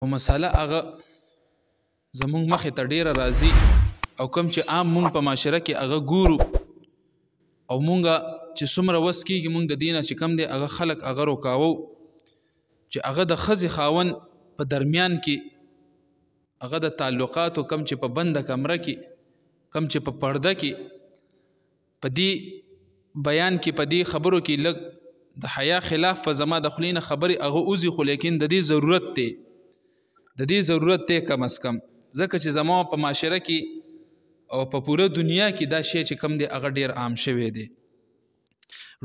او مساله هغه زمونږ مخې ته ډیره راځي او کوم چې عام مونږ په معاشره کې هغه ګورو او مونږه چې څومره وس کېږي مونږ د دې نه چې کم دی هغه خلک هغه روکاوو چې هغه د ښځې خاوند په درمیان کې هغه د تعلقاتو کم چې په بنده کمره کې کم چې په پرده کې په دې بیان کې په دې خبرو کې لږ د حیا خلاف په زما د خولې نه خبرې هغه اوزي خو لیکن د دې ضرورت دی کم از کم ځکه چې زما په معاشره کې او په پوره دنیا کې دا شی چې کم دی هغه ډیر عام شوی دی.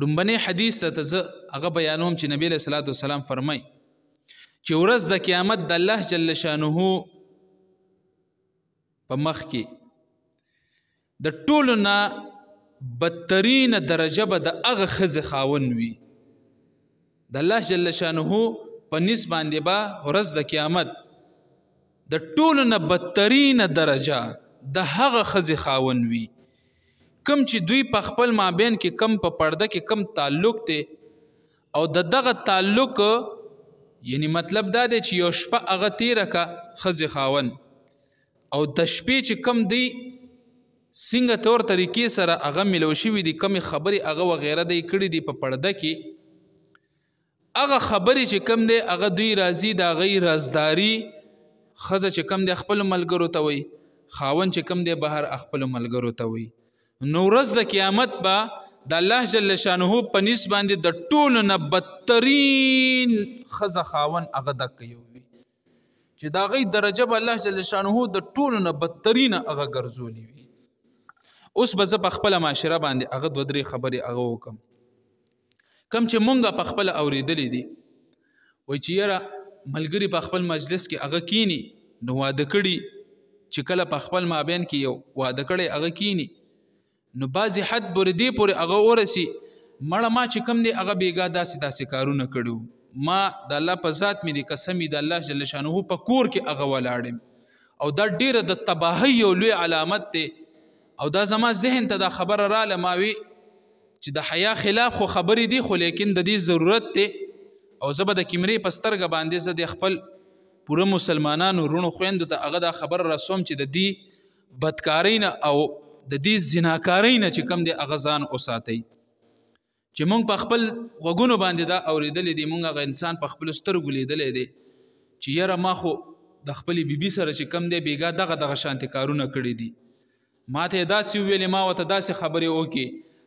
لومبنی حدیث ته زه هغه بیانوم چې نبی صلی الله علیه وسلم فرمای چې ورځ د قیامت د الله جل شانه په مخ کې د ټولو نه بدترین درجه به د هغه ښځې خاوند وي. د الله جل شانه په نسبت باندې به ورځ د قیامت د ټولو نه بدترین درجه د هغه ښځې خاوند وي کم چې دوی په خپل مابین کې کم په پرده کې کم تعلق دی او د دغه تعلق یعنی مطلب دا دی چې یو شپه هغه تیره که ښځې خاوند او د شپې چې کم دی څنګه طور طریقې سره هغه ملو شوي دي کمې خبرې هغه وغیره دی کړي دي په پرده کې هغه خبرې چې کم دی هغه دوی راځي د هغې رازداري ښځه چې کم دی خپلو ملګرو ته وایي خاوند چې کم دی بهر خپلو ملګرو ته وایي. نو ورځ د قیامت به د الله جل شانه په نسبت باندې د ټولو نه بدترین ښځه خاوند هغه دقه یو وي چې د هغې درجه به الله جل شانه د ټولو نه بدترینه هغه ګرځولې وي. اوس به زه په خپله معاشره باندې هغه دوه درې خبرې هغه وکړم کم چې مونږه په خپله اورېدلې دي وایي چې یاره ملګري په خپل مجلس کې هغه کینی نو واده کړي چې کله په خپل مابین کې یو واده کړی هغه کینی نو بعضې حد پورې دې پورې هغه ورسي مړه ما چې کم دی هغه بېګا داسې کارونه کړي ما د الله په ذات مې دې قسم د الله جل شانه په کور کې هغه ولاړم او دا ډیره د تباهۍ یو لوی علامت دی او دا زما ذهن ته دا خبره راله ما وی چې د حیا خلاف خو خبرې دي خو لیکن د دې ضرورت دی او زه به د کیمرې په سترګه باندې زه د خپل پوره مسلمانانو رونو خویندو ته هغه دا خبر رسوم چې د دې بدکارۍ نه او د دې زناکارۍ نه چې کم دی هغه ځان وساتئ چې مونږ په خپل غوږونو باندې دا اورېدلی دی مونږ هغه انسان په خپلو سترګو لیدلی دی چې یاره ما خو د خپلې بیبي سره چې کم دی بېګا دغه شانتې کارونه کړي دي ما ته یې داسې وویلې ما ورته داسې خبرې وکړي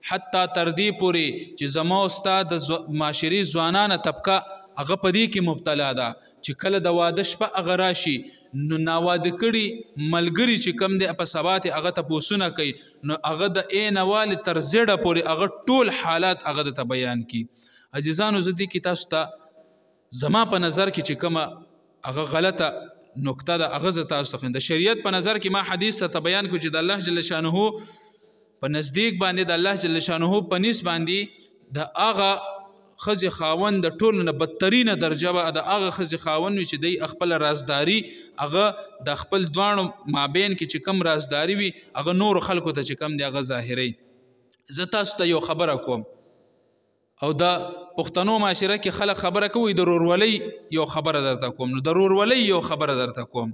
حتی تر دې پورې چې زما او ستا د معاشري ځوانانه طبقه هغه په دې کې مبتلا ده چې کله د واده شپه هغه راشي نو ناواده کړي ملګري چې کم دی په سبا ته هغه تپوسونه کوي نو هغه د عین والې تر زیړه پورې هغه ټول حالات هغه ته بیان کړي. عزیزانو زه دې کې تاسو ته زما په نظر کې چې کومه هغه غلطه نقطه ده هغه زه تاسو ته د شریعت په نظر کې ما حدیث ته بیان کړو چې د الله جل شانه په نزدیک باندې د الله جل شانه په نسبت باندې د هغه ښځې خاوند د ټولو نه بدترینه درجه به د هغه ښځې خاوند وي چې دی خپله رازداري هغه د خپل دواړو مابین کې چې کم رازداري وي هغه نورو خلکو ته چې کم دی هغه ظاهروي. زه تاسو ته یو خبره کوم او د پښتنو معاشره کې خلک خبره کوي د رورولۍ یو خبره درته کوم نو د رورولۍ یو خبره درته کوم.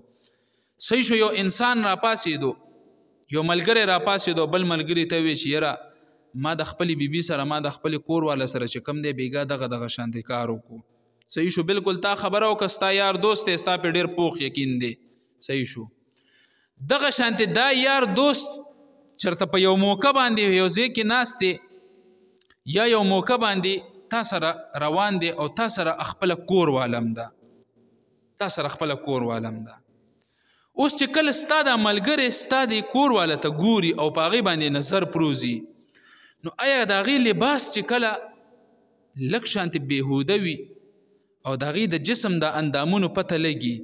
صحیح شو یو انسان راپاسېدو یو ملګری راپاسېدو بل ملګري ته وی چې یاره ما د خپلې بیبي سره ما د خپلې کور والا سره چې کم دی بېګا دغه شانتې کار وکړو. صحیح شو بالکل تا خبره وکړه ستا یار دوست دی ستا پې ډېر پوخ یقین دی. صحیح شو دغه شانتې دا یار دوست چېرته په یو موقع باندې یو ځای کې ناست دی یا یو موقع باندې تا سره روان دی او تا سره خپله کور والم ده اوس چې کله ستا د ملګری ستا د کور والا ته ګوري او په هغې باندې نظر پروزي نو آیا د هغې لباس چې کله لږ شانتې بېهوده وي او د هغې د جسم د اندامونو پته لګي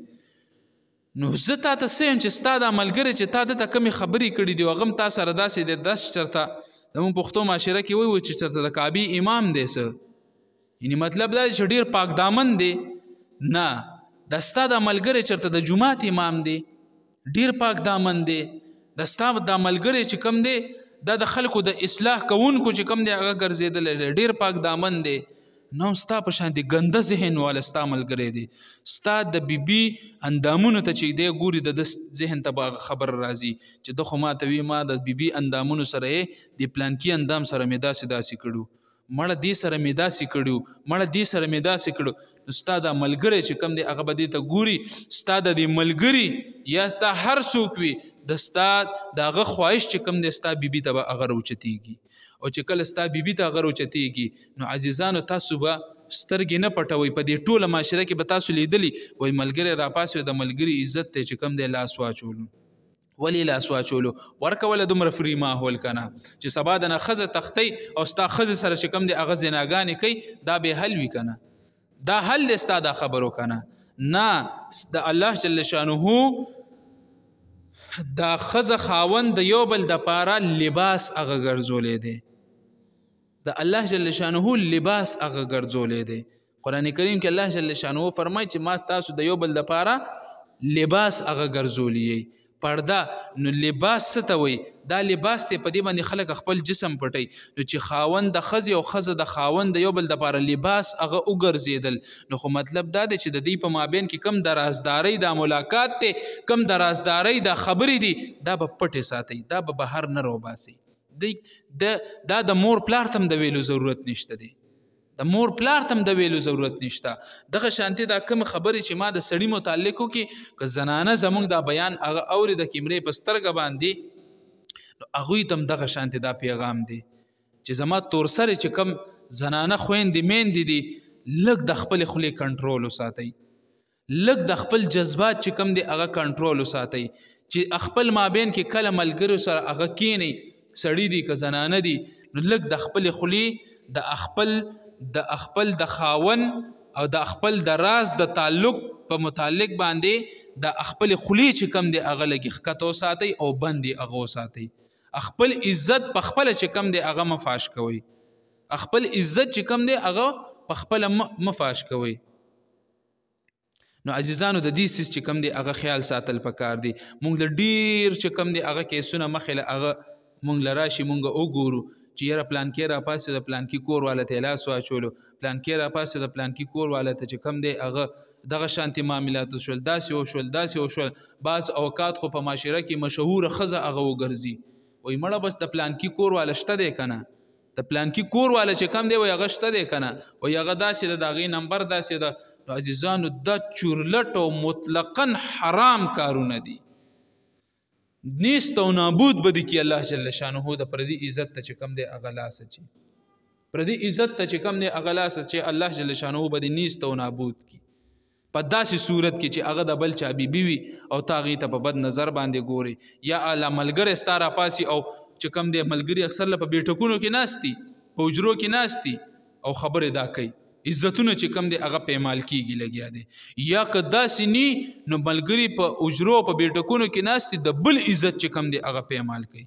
نو زه تا ته څه یم چې ستا د ملګری چې تا دته کمې خبرې کړي دي او هغه هم تا سره داسې دی داسې چېرته زموږ پښتو معاشره کې وایي چې چېرته د کعبې امام دی څه یعنې مطلب دا دی چې ډېر پاک دامن دی نه د ستا د ملګری چېرته د جومات امام دی ډیر پاک دامن دی د ستا د ملګری چې کم دی دا د خلکو د اصلاح کوونکو چې کم دی هغه ګرځېدلی دی ډیر پاک دامن دی نو ستا په شان دي ګنده ذهن والا ستا ملګری دی ستا د بیبي اندامونو ته چې دی ګوري د ذهن ته به خبر راځي چې د خو ما ته وي ما د بیبي اندامونو سره یې د پلانکي اندام سره مې داسې کړو مړه دې سره مې داسې کړو مړه دې سره مې داسې کړو نو ستا دا ملګری چې کوم دی هغه به دې ته ګوري ستا د دې ملګري یا ستا هر څوک وي د ستا د هغه خواهش چې کوم دی ستا بیبي ته به هغه راوچتېږي او چې کله ستا بیبي ته هغه راوچتېږي نو عزیزانو تاسو به سترګې نه پټوئ په دې ټوله معاشره کې به تاسو لیدلي وایي ملګری راپاسوي د ملګري عزت دی چې کوم دی لاس واچولو ولی لاس واچولو ورکوله دومره فری ماحول کنه چې سبا د نه ښځه تختی او ستا ښځې سره چې کوم دی هغه زناګانې کوي دا به حل وي کنه دا حل دی ستا دا خبرو کنه نه د الله جل شانه دا ښځه خاوند د یو بل دپاره لباس هغه ګرځولی دی د الله جل شانه لباس هغه ګرځولی دی قرآن کریم کې الله جل شانه فرمایي چې ما تاسو د یو بل دپاره لباس هغه ګرځولی پرده نو لباس څه ته وایي دا لباس دی په دې باندې خلک خپل جسم پټوي نو چې خاوند د ښځې او ښځه د خاوند د یو بل دپاره لباس هغه وګرځېدل نو خو مطلب دا دی چې د دوی په مابین کې کم د رازدارۍ دا ملاقات دی کم د رازدارۍ دا خبرې دي دا به پټې ساتئ دا به بهر نه روباسئ دا د مور پلار ته هم د ویلو ضرورت نشته دی د مور پلار ته هم د ویلو ضرورت نشته دغه شانتي دا کوم خبرې چې ما د سړي متعلق وکړي که زنانه زموږ دا بیان هغه اوري د کیمرې په سترګه باندې نو هغوی ته هم دغه شانتي دا پیغام دی چې زما تورسرې چې کوم زنانه خویندې میندې دي لږ د خپلې خولې کنټرول وساتئ لږ د خپل جذبات چې کوم دی هغه کنټرول وساتئ چې خپل مابین کې کله ملګرو سره هغه کینئ سړي دي که زنانه دي نو لږ د خپلې خولې د خپل د خاون او د خپل د راز د تعلق په متعلق باندې د خپل خولې چې کم دی هغه لګي ښکته وساتئ او بند یې هغه وساتئ خپل عزت په خپله چې کم دی هغه مفاش کوئ خپل عزت چې کم دی هغه په خپله مفاش کوئ نو عزیزانو د دې سیس چې کم دی هغه خیال ساتل پکار دی مونږ له ډیر چې کم دی هغه کیسونه مخې له هغه مونږ له راشي مونږ وګورو چې یاره پلانکې راپاسې د پلانکي کور والا ته یې لاس واچولو پلانکې راپاسې د پلانکي کور والا ته چې کم دی هغه دغه شانتي معاملات وشول داسې وشول بعض اوقات خو په معاشره کې مشهوره ښځه هغه وګرځي وایي مړه بس د پلانکي کور والا شته دی که نه د پلانکي کور والا چې کم دی وایي هغه شته دی که نه وایي هغه داسې ده د هغې نمبر داسې ده نو عزیزانو دا چورلټ او مطلقا حرام کارونه دي نیست او نابود بدی کی الله جل شانه د پردي عزت ته چې کم دی هغه لاس اچي پردي عزت ته چې کم دی هغه لاس اچي الله جل شانه بدی نیست او نابود کی په داسې صورت کې چې هغه د بل چا بیبي وي او تا هغې ته په بد نظر باندې ګوري یا اعلی ملګری ستا راپاسي او چې کم دی ملګري اکثر له په بیټکونو کې ناستي په حجرو کې ناستي او خبرې دا کوي عزتونه چې کم دی هغه پیمال کیږي لګیا دی یا که داسې نی نو ملګري په اجرو په بیټکونو کې ناستي د بل عزت چې کم دی هغه پیمال کوي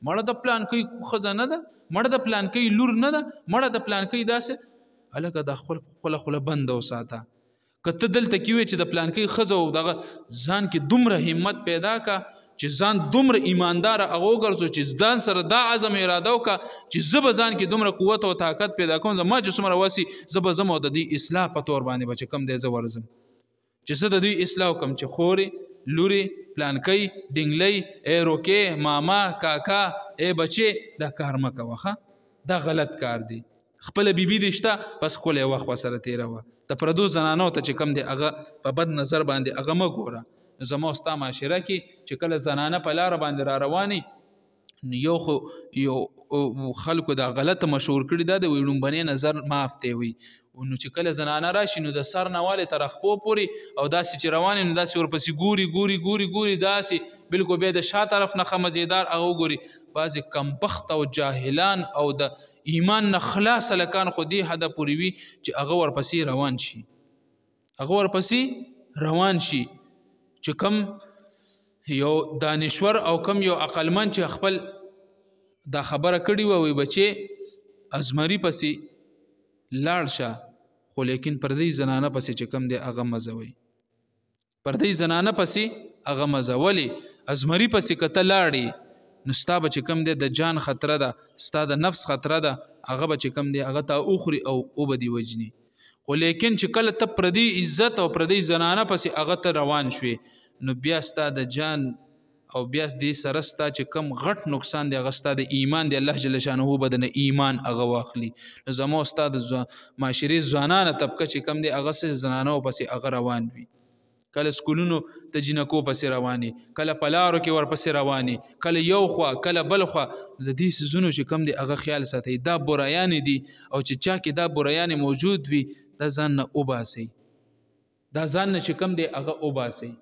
مړه د پلان کوي ښځه نه ده مړه د پلان کوي لور نه ده مړه د پلان کوي داسې هلکه د خپله خوله بنده وساته که ته دلته کې وې چې د پلان کوي ښځه او دغه ځان کې دومره همت پیدا کا چې ځان دومره ایمانداره هغه وګرځو چې ځان سره دا عزم اراده وکړه چې زه به ځان کې دومره قوت او طاقت پیدا کوم زما چې څومره وسي زه به ځم او د دوی اصلاح په طور باندې به چې کم دی زه ورځم چې زه د دوی اصلاح وکړم چې خورې لورې پلانکۍ ډنګلۍ ای روکې ماما کاکا ای بچې دا کار مه کوه دا غلط کار دی خپله بیبي دې شته بس ښکلی وخت ورسره تېروه د پردو زنانو ته چې کم دی هغه په بد نظر باندې هغه مه ګوره زما او ستا معاشره کې چې کله زنانه په لاره باندې را روانې یو خو یو خلکو دا غلطه مشهور کړي دا د لومبنی نظر معاف دی وي نو چې کله زنانه راشي نو د سر نه والې تر خپو پورې او داسې چې روانې نو داسې ورپسې ګوري داسې بلکل بیا د شا طرف نه ښه مزیدار هغه وګوري بعضې کمبخت او جاهلان او د ایمان نه خلاص هلکان خو دې حده پورې وي چې هغه ورپسې روان شي چې کم یو دانشور او کم یو عقلمن چې خپل دا خبره کړې وه وایي بچې ازمري پسې لاړ شه خو لیکن پردی زنانه پسې چې کم دی هغه مزوي پردی زنانه پسې هغه مزولي ازمري پسې که ته لاړې نو ستا به چې کوم دی د جان خطره ده، ستا د نفس خطره ده، هغه به چې کوم دی هغه ته وخوري او به دې وجني. خو لیکن چې کله ته پردي عزت او پردي زنانه پسې هغه ته روان شوې، نو بیا ستا د جان او بیا دې سره ستا چې کم غټ نقصان دی هغه ستا د ایمان دی. الله جل شانه به د ایمان هغه واخلي. نو زما او ستا د معاشرې ځوانانه طبقه چې کم دی هغه سه زنانو پسې هغه روان وي، کله سکولونو د جنکو پسې رواني، کله په لارو کې ورپسې رواني، کله یو خوا کله بل خوا. د دې څیزونو چې کم دی هغه خیال ساتئ. دا برایانې دي او چې چا کې دا برایانې موجود وي دا ځان نه وباسئ، دا ځان نه چې کم دی هغه وباسئ.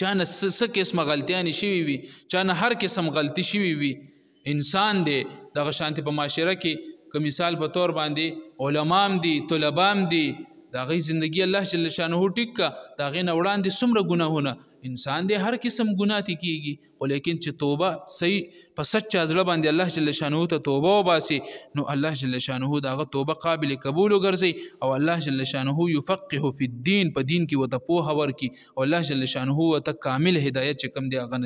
چا نه څه قسمه غلطیانې شوي وي، چا نه هر قسم غلطي شوي وي. انسان دی دغه شانتې په معاشره کې که مثال په طور باندې علمام دي، طلبام دي، د هغوی زندګي الله جل شانه ټیک کا، د هغې نه وړاندې څومره ګناهونه انسان دی هر قسم ګناه تی کیږي. خو لیکن چې توبه صحیح په سچا زړه باندې الله جل شانه ته توبه وباسي، نو الله جل شانه د هغه توبه قابل قبول وګرځي او الله جل شانه یفقه فی الدین، په دین کې ورته پوهه ورکړي او الله جل شانه ورته کامل هدایت چې کوم دی هغه